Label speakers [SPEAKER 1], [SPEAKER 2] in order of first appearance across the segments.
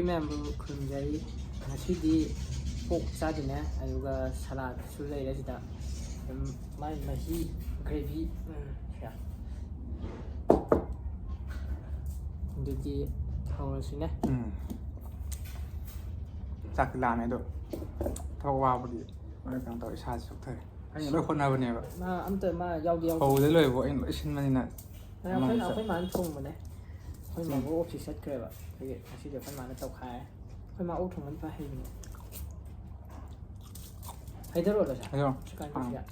[SPEAKER 1] ꯃꯌꯥꯝꯕꯨ ꯈꯨꯔꯨꯝꯖꯔꯤ ꯉꯁꯤꯗꯤ ꯄꯣꯛ ꯆꯥꯗꯨꯅꯦ ꯑꯗꯨꯒ ꯁꯂꯥꯗꯁꯨ ꯂꯩꯔꯦ ꯁꯤꯗ ꯃꯥꯏ ꯃꯍꯤ ꯒ꯭ꯔꯦꯚꯤ ꯑꯗꯨꯗꯤ ꯍꯧꯔꯁꯤꯅꯦ
[SPEAKER 2] ꯆꯥꯛꯇꯤ ꯂꯥꯝꯃꯦ ꯑꯗꯣ ꯊꯕꯛ ꯋꯥꯕꯒꯤ ꯀꯩꯅꯣ ꯇꯧꯔ ꯏꯁꯥꯁꯤ ꯆꯣꯛꯊꯔꯦ ꯑꯩꯅ ꯂꯣꯏ ꯍꯣꯠꯅꯕꯅꯦꯕ
[SPEAKER 1] ꯃꯥ ꯌꯥꯎꯗꯤ
[SPEAKER 2] ꯍꯧꯕꯗꯩ ꯂꯣꯏꯕ ꯑꯩꯅ ꯂꯣꯏ ꯁꯤꯟꯕꯅꯤꯅ
[SPEAKER 1] ꯑꯩꯈꯣꯏ ꯃꯥꯅ ꯊꯣꯡꯕꯅꯦ ꯑꯩꯈꯣꯏ ꯃꯥꯕꯨ ꯑꯣꯐꯤꯁ ꯆꯠꯈ꯭ꯔꯦꯕ ꯑꯗꯒꯤ ꯉꯁꯤꯗꯤ ꯑꯩꯈꯣꯏ ꯃꯥꯅ ꯇꯧꯈꯥꯏꯔꯦ ꯑꯩꯈꯣꯏ ꯃꯥ ꯑꯣꯛ ꯊꯣꯡꯕꯅ ꯐ ꯍꯩꯕꯅꯦ ꯍꯩꯊꯔꯛꯑꯣ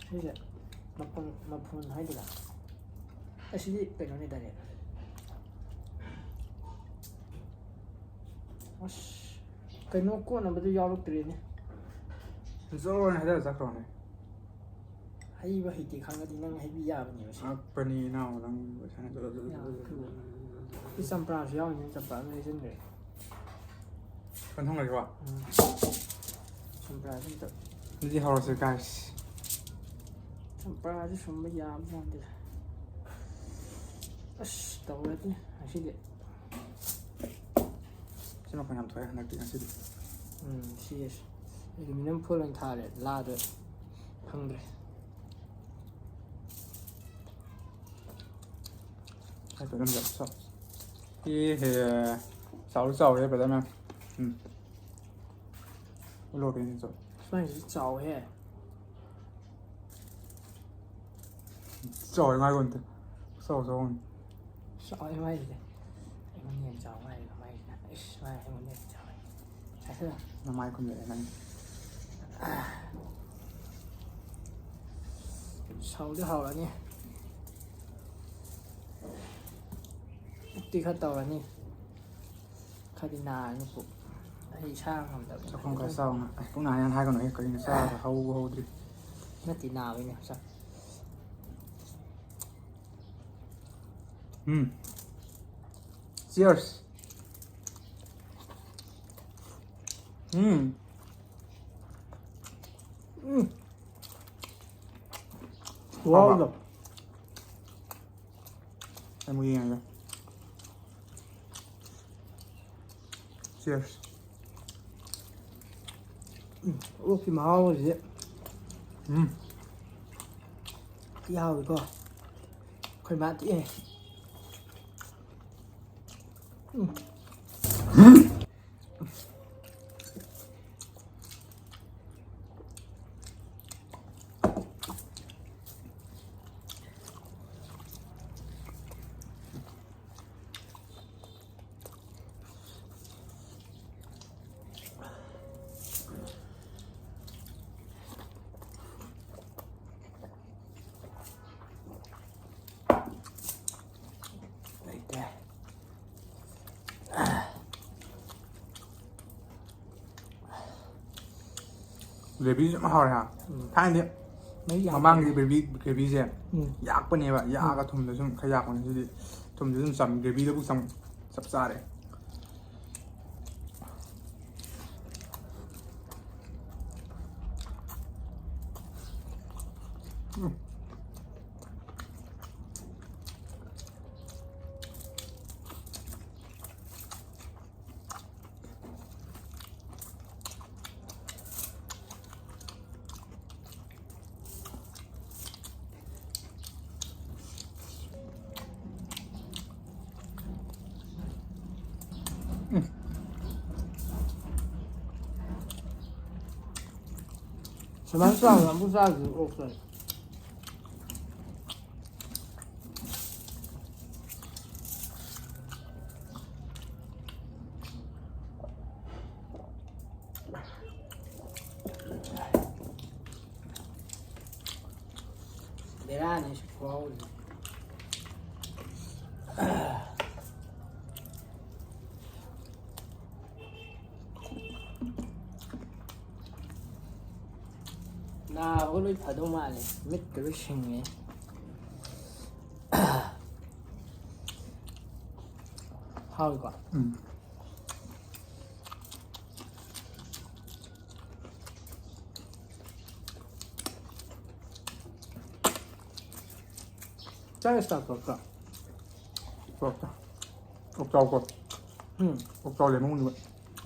[SPEAKER 1] ꯁꯤꯁꯦ ꯃꯐꯣꯟ ꯍꯥꯏꯗꯅ ꯑꯁꯤꯗꯤ ꯀꯩꯅꯣꯅꯤ ꯗꯥꯏꯔꯦꯛ ꯑꯁ ꯀꯩꯅꯣ ꯀꯣꯠꯅꯕꯗꯨ ꯌꯥꯎꯔꯛꯇ꯭ꯔꯦꯅꯦ
[SPEAKER 2] ꯖꯣꯔ ꯑꯣꯏꯅ ꯍꯩꯊꯔ ꯆꯠꯈ꯭ꯔꯣꯅꯦ
[SPEAKER 1] ꯍꯩꯕ ꯍꯩꯇꯦ ꯈꯪꯉꯗꯤ ꯅꯪ ꯍꯩꯕꯤ ꯌꯥꯕꯅꯦꯕ ꯁꯤ
[SPEAKER 2] ꯉꯛꯄꯅꯤ ꯏꯅꯥꯎ ꯅꯪ
[SPEAKER 1] ꯁꯤ ꯆꯝꯄ꯭ꯔꯥꯁꯨ ꯌꯥꯎꯔꯤꯅꯦ ꯆꯝꯄ꯭ꯔꯥꯁꯨ ꯍꯩꯖꯤꯟꯈ꯭ꯔꯦ
[SPEAKER 2] ꯊꯣꯡꯉꯒꯦꯀꯣ
[SPEAKER 1] ꯆꯝꯄ꯭ꯔꯥꯁꯨ ꯑꯝꯇ
[SPEAKER 2] ꯑꯗꯨꯗꯤ ꯍꯧꯔꯁꯤ ꯒꯥꯏꯁ
[SPEAKER 1] ꯆꯝꯄ꯭ꯔꯥꯁꯨ ꯁꯨꯝꯕ ꯌꯥꯕ ꯌꯥꯗꯦ ꯑꯁ ꯇꯧꯔꯗꯤ ꯉꯁꯤꯗꯤ
[SPEAKER 2] ꯁꯤ ꯃꯈꯣꯟ ꯌꯥꯝ ꯊꯣꯛꯑꯦ ꯍꯟꯗꯛꯇꯤ ꯉꯁꯤꯗꯤ
[SPEAKER 1] ꯁꯤ ꯑꯦꯂꯨꯃꯤꯅꯤꯌꯝ ꯐꯣil ꯑꯣꯏꯅ ꯊꯥꯔꯦ ꯂꯥꯗ ꯐꯪꯗ꯭ꯔꯦ
[SPEAKER 2] ꯆꯥꯎꯔꯦ ꯕ꯭ꯔꯗꯔ ꯃꯌꯥꯝ ꯎꯠꯂꯣꯒꯦ ꯁꯤꯁꯨ
[SPEAKER 1] ꯁꯨꯃꯥꯏꯅꯁꯨ ꯆꯥꯎꯍꯦ
[SPEAKER 2] ꯆꯥꯎꯔꯦ ꯃꯥꯏꯒꯣꯟꯗ ꯆꯥꯎꯔꯦ
[SPEAKER 1] ꯃꯥꯏꯁꯤꯗꯤ ꯑꯩꯉꯣꯟꯗ ꯍꯦꯟꯅ ꯆꯥꯎꯕ ꯍꯥꯏꯔꯒ ꯃꯥꯏꯁꯤꯅ ꯏꯁ ꯃꯥꯏ ꯑꯩꯉꯣꯟꯗ ꯍꯦꯟꯅ ꯆꯥꯎꯋꯦ ꯆꯥꯁꯤꯜꯂ
[SPEAKER 2] ꯅꯃꯥꯏ ꯈꯨꯝꯂꯛꯑꯦ ꯅꯪ
[SPEAKER 1] ꯁꯧꯗꯤ ꯍꯧꯔꯅꯤ ꯄꯨꯛꯇꯤ ꯈꯔ ꯇꯧꯔꯅꯤ ꯈꯔꯗꯤ ꯅꯥꯔꯅꯤ ꯄꯨꯛ ꯑꯩ ꯏꯁꯥ ꯉꯝꯗꯕꯅꯤ
[SPEAKER 2] ꯆꯥꯛꯈꯨꯝ ꯈꯔ ꯆꯥꯎꯅ ꯄꯨꯛ ꯅꯥꯏ ꯍꯥꯏꯒꯅꯨ ꯀꯔꯤꯅꯣ ꯆꯥꯕ ꯍꯧꯗ꯭ꯔꯤ
[SPEAKER 1] ꯅꯠꯇꯦ ꯅꯥꯕꯩꯅꯦ ꯍꯛꯆꯥꯡ
[SPEAKER 2] Cheers.
[SPEAKER 1] ꯋꯥꯎꯗꯣ
[SPEAKER 2] ꯑꯃꯨꯛ ꯌꯦꯡꯉꯒꯦ. Cheers.
[SPEAKER 1] ꯑꯣꯛꯀꯤ ꯃꯍꯥꯎ ꯑꯁꯤ ꯌꯥꯎꯏꯀꯣ ꯑꯩꯈꯣꯏ ꯃꯥ ꯇꯤꯛꯑꯦ
[SPEAKER 2] ꯒ꯭ꯔꯦꯚꯤꯁꯦ ꯌꯥꯝ ꯍꯥꯎꯔꯦ ꯍꯥ ꯊꯥꯏꯅꯗꯤ ꯃꯃꯥꯡꯒꯤ ꯒ꯭ꯔꯦꯚꯤꯁꯦ ꯌꯥꯛꯄꯅꯦꯕ ꯌꯥꯛꯑꯒ ꯊꯨꯝꯗ ꯁꯨꯝ ꯈꯔ ꯌꯥꯛꯄꯅꯦ ꯁꯤꯗꯤ ꯊꯨꯝꯗ ꯑꯗꯨꯝ ꯆꯝ ꯒ꯭ꯔꯦꯚꯤꯗꯕꯨ ꯆꯞ ꯆꯥꯔꯦ
[SPEAKER 1] 수만 싸우면 못 싸우지 없어요. 내라는 싶어. 나 오늘 봐도 말해 밑으로 싱해 하울과 짜겠다 그럴까
[SPEAKER 2] 부럽다 옥자오고 옥자오 레몬
[SPEAKER 1] ไ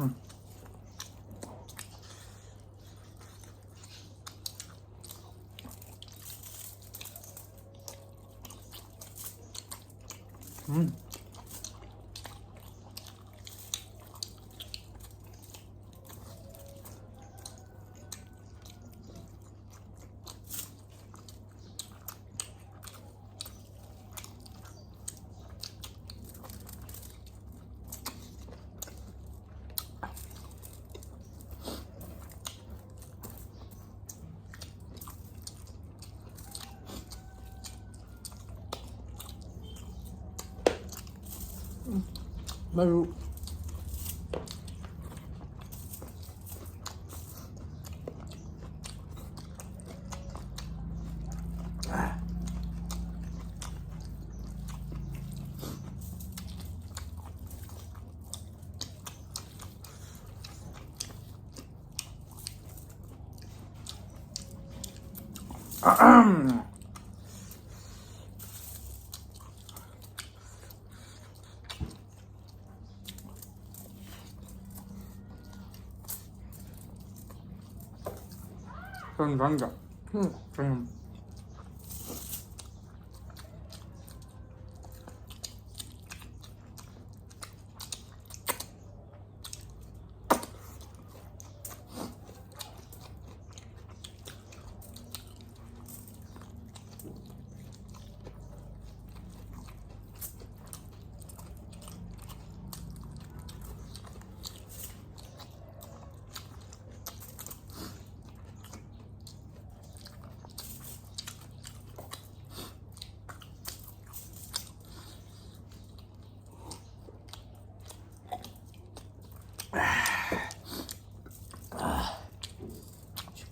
[SPEAKER 1] ม่รู้
[SPEAKER 2] ต้นร้อนกับ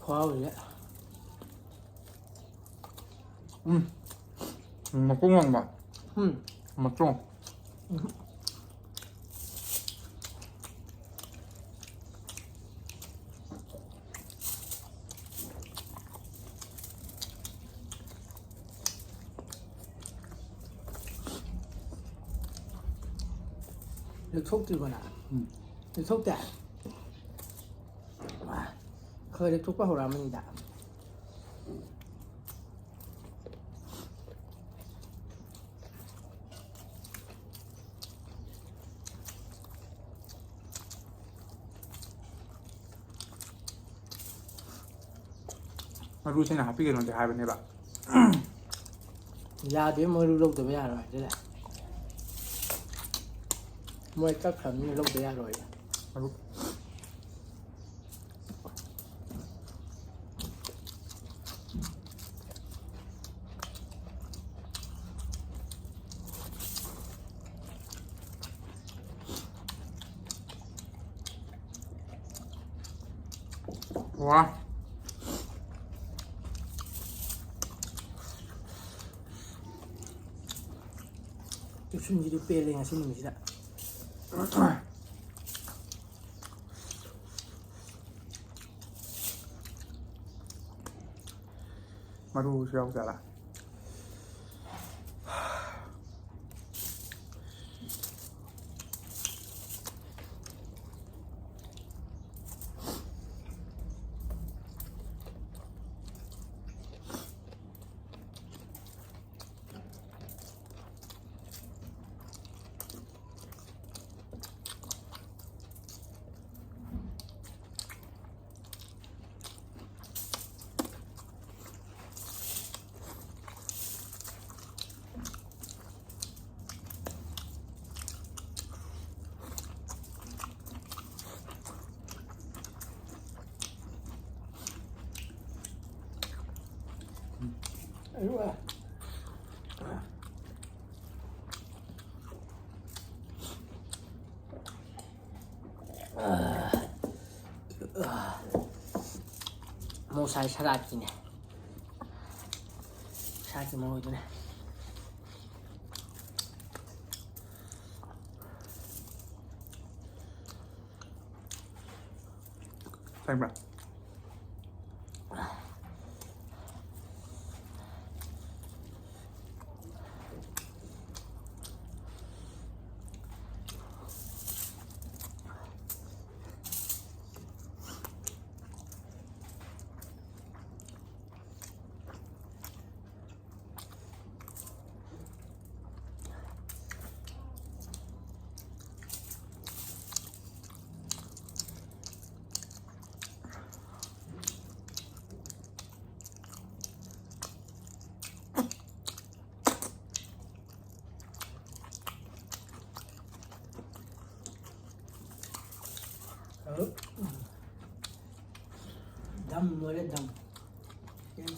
[SPEAKER 1] คว้าอยู่เนี่ย
[SPEAKER 2] มากุ้งบ้าง มาจ้อง
[SPEAKER 1] เดี๋ยวทุกทีก่อนนะเดี๋ยวทุกแต่เคยเดี๋ยวทุกป่ะหัวเรามันด่า
[SPEAKER 2] มาดูใช่ไหมครับพี่เกณฑ์มันจะหายไปไหนบ้าง
[SPEAKER 1] ยาเดี๋ยวมือรู้โรคตัวไม่อร่อยได้แหละมวยก็ขันนี่โรคตัวอร่อย
[SPEAKER 2] มาดูว้า
[SPEAKER 1] 순지도 빼랭아 신놈이다.
[SPEAKER 2] 마루 시작하자.
[SPEAKER 1] 아이고야. 모살 살았지네. 살기 먹어주네.
[SPEAKER 2] 잠깐만.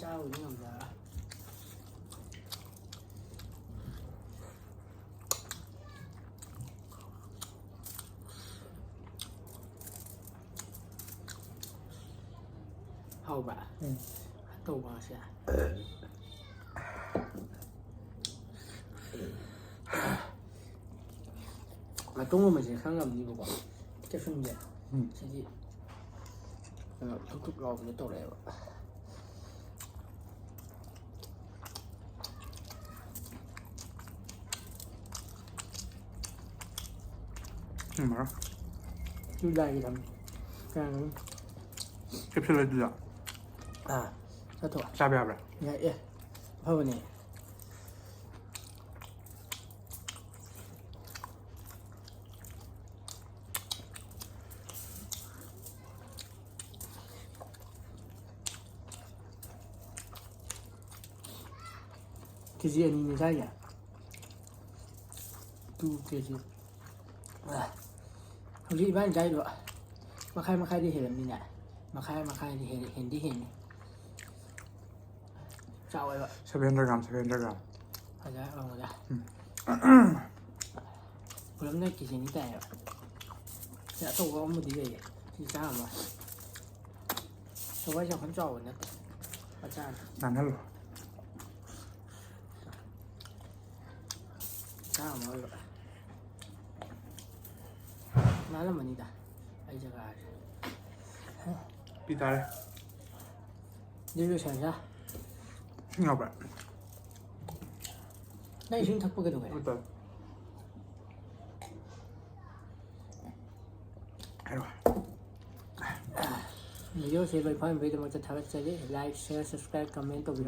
[SPEAKER 1] ꯆꯥꯕꯗꯤ ꯉꯝꯗ ꯍꯥꯎꯕ ꯇꯧꯕ ꯉꯁꯤ ꯃꯇꯨꯡꯒꯨꯝꯕꯁꯦ ꯈꯪꯉꯝꯅꯤꯕꯀꯣ ꯀꯦꯞꯁꯨꯟꯁꯦ ꯁꯤꯗꯤ ꯀꯩꯅꯣ ꯊꯨꯛ ꯊꯨꯛ ꯂꯥꯎꯕꯗ ꯇꯧꯔꯛꯑꯦꯕ
[SPEAKER 2] 뭐라?
[SPEAKER 1] ꯆꯨꯖꯥꯛꯒꯤꯗꯝ 그냥
[SPEAKER 2] 캡슐 해주자.
[SPEAKER 1] 사토
[SPEAKER 2] 짜배하라.
[SPEAKER 1] 예 봐보네 KG 아니면 자기야 2kg hꯧꯖꯤꯛ 이반 자이도 마카이 해랍니다 마카이 헨디 짜와요
[SPEAKER 2] 700g, 700g.
[SPEAKER 1] 맞아 맞아 그럼내 기준이 돼요 자 저거 업무도 이게 진짜 아마 저거 좀 혼자 오네 맞아
[SPEAKER 2] 난 할로.
[SPEAKER 1] 자 뭐 나는 뭐니다 아이자가
[SPEAKER 2] 비달.
[SPEAKER 1] 내려 살자
[SPEAKER 2] 이거
[SPEAKER 1] 나 이신 탁보게도 해
[SPEAKER 2] 일단. 아이고.
[SPEAKER 1] Video से भाई भाई वीडियो मतलब था चाहिए लाइक शेयर सब्सक्राइब कमेंट तो वीडियो